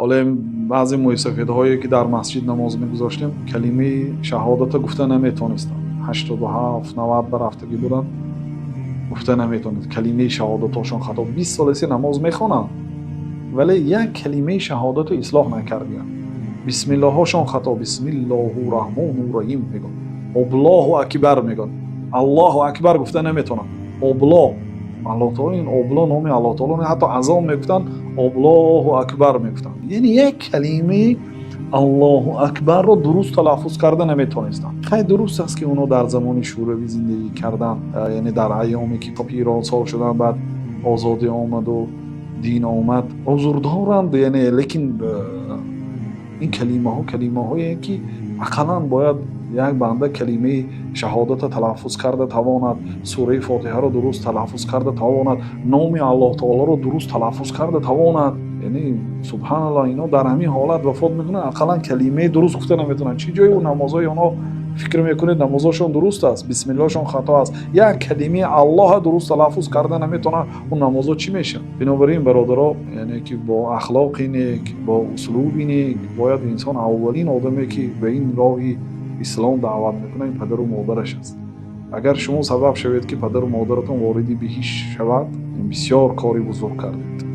حالا بعضی موسیقی‌هایی که در مسجد نماز می‌گذاشتیم کلمه شهادت گفته نمی‌تونستن. 87 90 برفتگی بودن گفته نمی‌تونست. کلمه شهادتاشون خطا 20 سال است نماز می‌خونن ولی یک کلمه شهادت رو اصلاح نکردن. بسم الله هاشون خطا بسم الله الرحمن الرحیم میگن. الله اکبر میگن. الله اکبر گفته نمی‌تونن. الله تعالی این الله نام الله تعالی نه حتی اذان میگفتن الله اکبر میگفتن. یعنی یک کلمه الله اکبر رو درست تلفظ کرده نمیتونستن. خیلی درست است که اونو در زمان شوروی زندگی کردن، یعنی در ایامی که ایران سال شدن بعد آزادی آمد و دین آمد حضور دارند، یعنی لیکن این کلمه هایی که اقلا باید یک بنده کلمه شهادت تلفظ کرده تواند، سوره فاتحه رو درست تلفظ کرده تواند، نام الله تعالی رو درست تلفظ کرده تواند. یعنی سبحان الله اینا در همین حالت وفات میکنن اقلا کلمه درست گفته نمیتونن. چی جای اون نمازهای اونا فکر میکنید نمازشون درست است، بسم الله شون خطا است، یک کلمه الله درست تلفظ کرده نمیتونن، اون نمازها چی میشه؟ بنابراین برادرها، یعنی که با اخلاق نیک، با اسلوب نیک باید انسان اولین آدمی که به این راه اسلام دعوت میکنه این پدر و مادرش است. اگر شما سبب شوید که پدر و مادرتون وارد بهشت شود، بسیار کاری بزرگ کردید.